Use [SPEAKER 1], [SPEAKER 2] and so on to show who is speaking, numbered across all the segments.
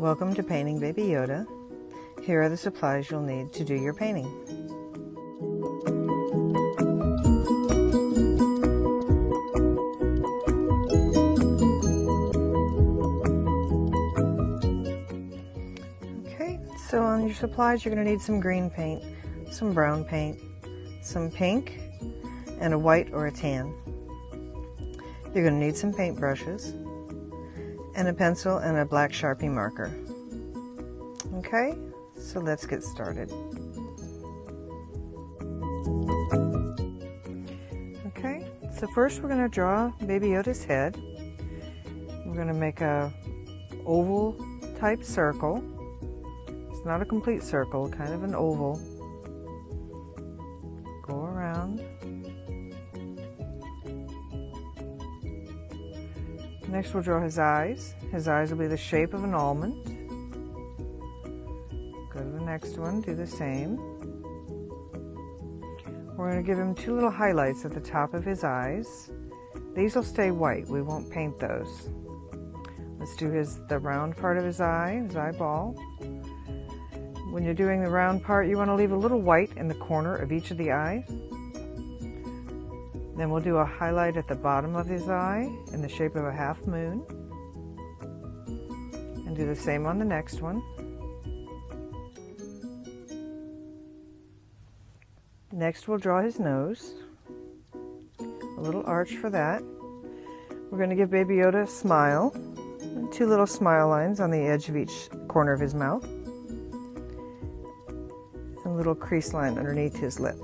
[SPEAKER 1] Welcome to Painting Baby Yoda. Here are the supplies you'll need to do your painting. Okay, so on your supplies you're going to need some green paint, some brown paint, some pink, and a white or a tan. You're going to need some paintbrushes, and a pencil and a black Sharpie marker. Okay, so let's get started. Okay, so first we're going to draw Baby Yoda's head. We're going to make a oval type circle. It's not a complete circle, kind of an oval. Go around. Next we'll draw his eyes. His eyes will be the shape of an almond. Go to the next one, do the same. We're going to give him two little highlights at the top of his eyes. These will stay white, we won't paint those. Let's do the round part of his eye, his eyeball. When you're doing the round part, you want to leave a little white in the corner of each of the eyes. Then we'll do a highlight at the bottom of his eye in the shape of a half moon. And do the same on the next one. Next we'll draw his nose. A little arch for that. We're going to give Baby Yoda a smile. And two little smile lines on the edge of each corner of his mouth. And a little crease line underneath his lip.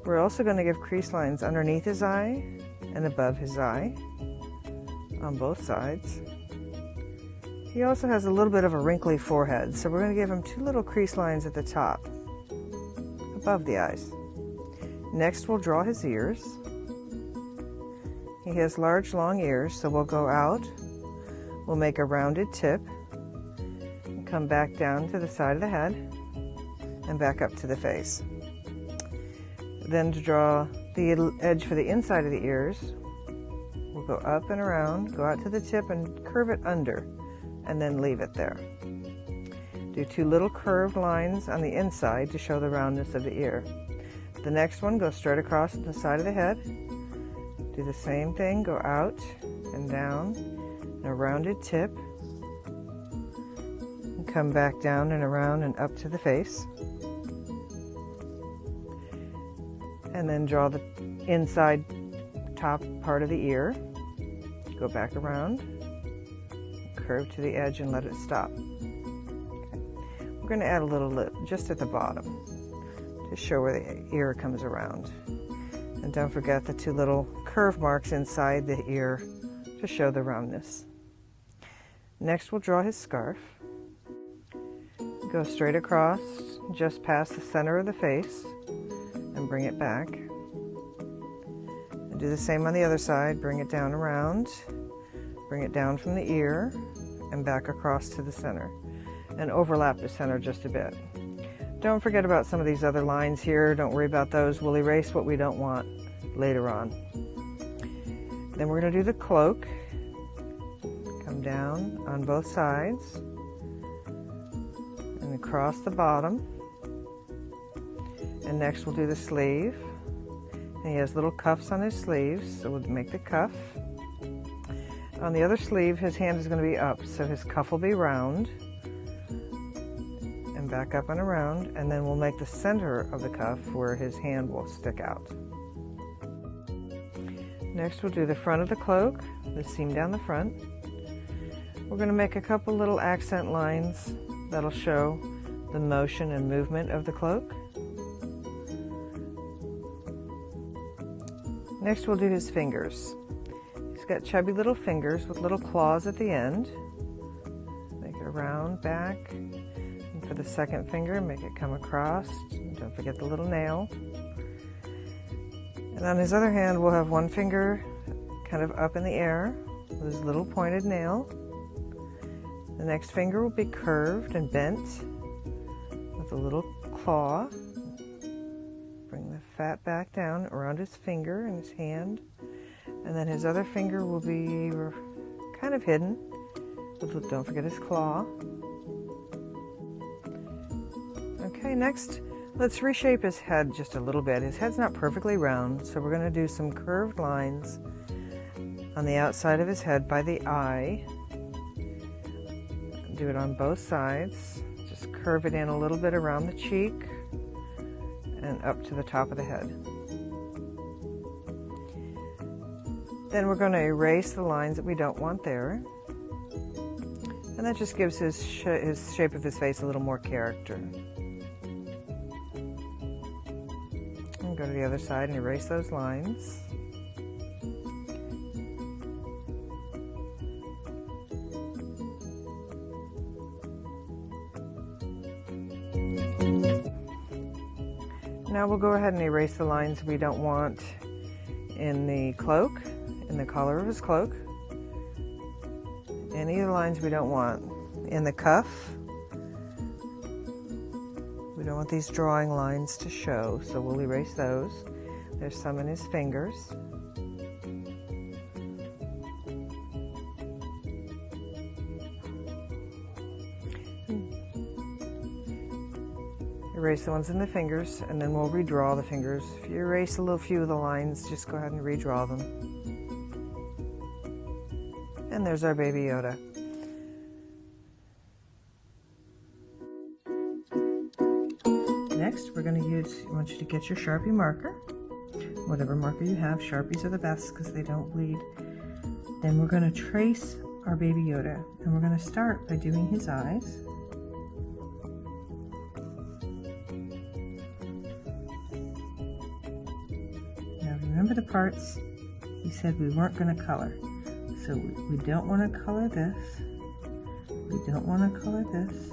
[SPEAKER 1] We're also going to give crease lines underneath his eye and above his eye on both sides. He also has a little bit of a wrinkly forehead, so we're going to give him two little crease lines at the top above the eyes. Next we'll draw his ears. He has large long ears, so we'll go out, we'll make a rounded tip, and come back down to the side of the head and back up to the face. Then to draw the edge for the inside of the ears, we'll go up and around, go out to the tip and curve it under, and then leave it there. Do two little curved lines on the inside to show the roundness of the ear. The next one, go straight across the side of the head. Do the same thing, go out and down, and a rounded tip, and come back down and around and up to the face. And then draw the inside top part of the ear. Go back around, curve to the edge and let it stop. Okay. We're going to add a little lip just at the bottom to show where the ear comes around. And don't forget the two little curve marks inside the ear to show the roundness. Next we'll draw his scarf. Go straight across just past the center of the face and bring it back. And do the same on the other side, bring it down around, bring it down from the ear and back across to the center and overlap the center just a bit. Don't forget about some of these other lines here, don't worry about those, we'll erase what we don't want later on. Then we're going to do the cloak. Come down on both sides and across the bottom. And next we'll do the sleeve. And he has little cuffs on his sleeves, so we'll make the cuff. On the other sleeve, his hand is going to be up, so his cuff will be round. And back up and around, and then we'll make the center of the cuff where his hand will stick out. Next we'll do the front of the cloak, the seam down the front. We're going to make a couple little accent lines that'll show the motion and movement of the cloak. Next we'll do his fingers. He's got chubby little fingers with little claws at the end. Make it around, back, and for the second finger make it come across. Don't forget the little nail. And on his other hand we'll have one finger kind of up in the air with his little pointed nail. The next finger will be curved and bent with a little claw. Bring the fat back down around his finger and his hand. And then his other finger will be kind of hidden Don't forget his claw. Okay, next, let's reshape his head just a little bit. His head's not perfectly round, so we're going to do some curved lines on the outside of his head by the eye. Do it on both sides. Just curve it in a little bit around the cheek and up to the top of the head. Then we're going to erase the lines that we don't want there. And that just gives his shape of his face a little more character. And go to the other side and erase those lines. Now we'll go ahead and erase the lines we don't want in the cloak, in the collar of his cloak. Any of the lines we don't want in the cuff. We don't want these drawing lines to show, so we'll erase those. There's some in his fingers. Erase the ones in the fingers, and then we'll redraw the fingers. If you erase a little few of the lines, just go ahead and redraw them. And there's our Baby Yoda. Next, we're going to I want you to get your Sharpie marker. Whatever marker you have, Sharpies are the best because they don't bleed. Then we're going to trace our Baby Yoda, and we're going to start by doing his eyes. Now remember the parts we said we weren't going to color. So we don't want to color this, we don't want to color this,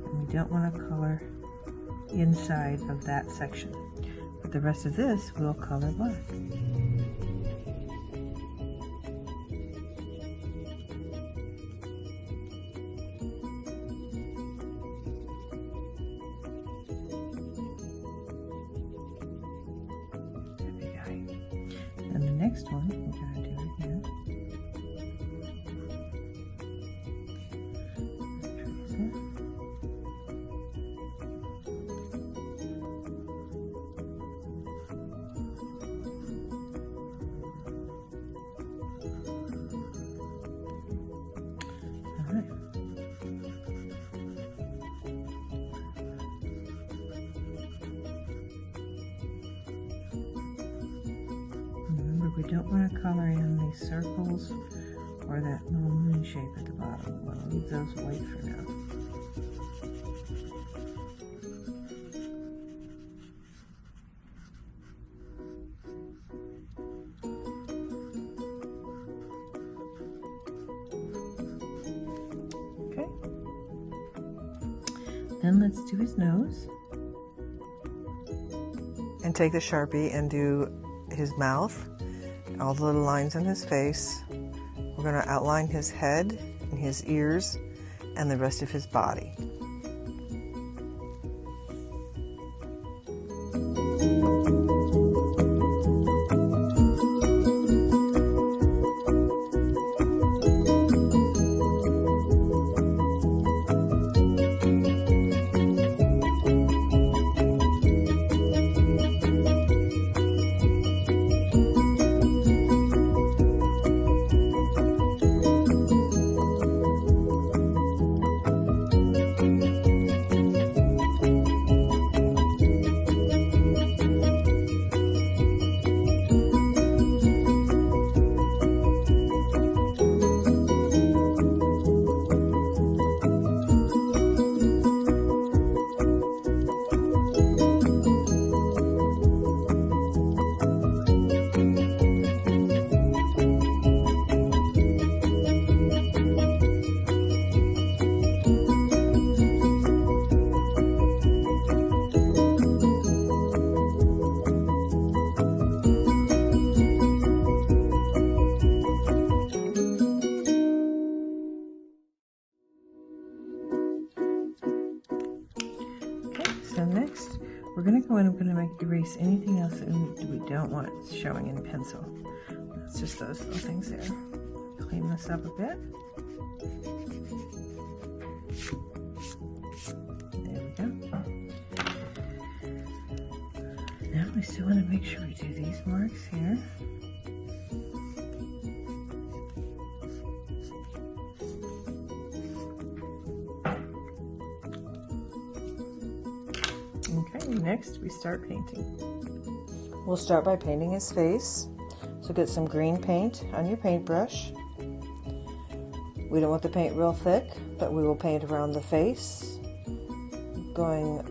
[SPEAKER 1] and we don't want to color inside of that section. But the rest of this we'll color black. And the next one, we're going to do again. Trace it. All right. We don't want to color in these circles or that little moon shape at the bottom. We'll leave those white for now. Okay. Then let's do his nose. And take the Sharpie and do his mouth. All the little lines on his face. We're going to outline his head and his ears and the rest of his body. going to go in and we're going to erase anything else that we don't want showing in pencil. It's just those little things there. Clean this up a bit. There we go. Now we still want to make sure we do these marks here. Okay, next we start painting. We'll start by painting his face. So get some green paint on your paintbrush. We don't want the paint real thick, but we will paint around the face, going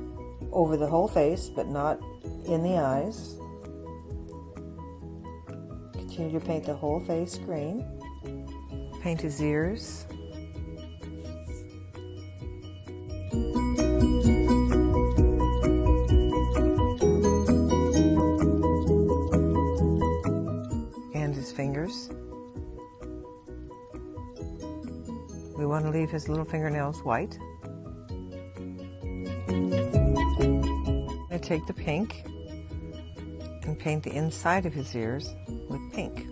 [SPEAKER 1] over the whole face, but not in the eyes. Continue to paint the whole face green. Paint his ears. And his fingers. We want to leave his little fingernails white. I take the pink and paint the inside of his ears with pink.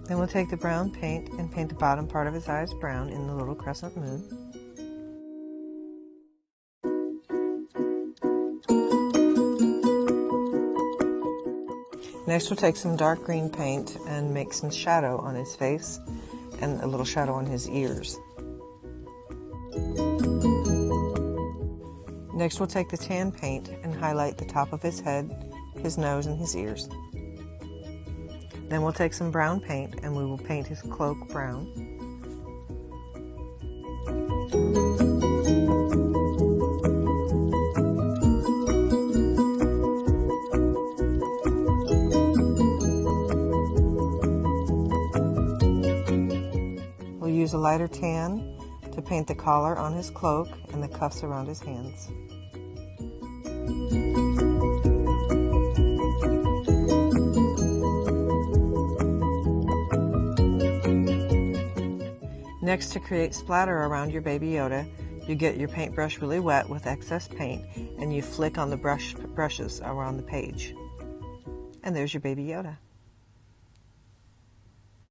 [SPEAKER 1] Then we'll take the brown paint and paint the bottom part of his eyes brown in the little crescent moon. Next we'll take some dark green paint and make some shadow on his face and a little shadow on his ears. Next we'll take the tan paint and highlight the top of his head, his nose, and his ears. Then we'll take some brown paint and we will paint his cloak brown. We'll use a lighter tan to paint the collar on his cloak and the cuffs around his hands. Next, to create splatter around your Baby Yoda, you get your paintbrush really wet with excess paint and you flick on the brushes around the page. And there's your Baby Yoda.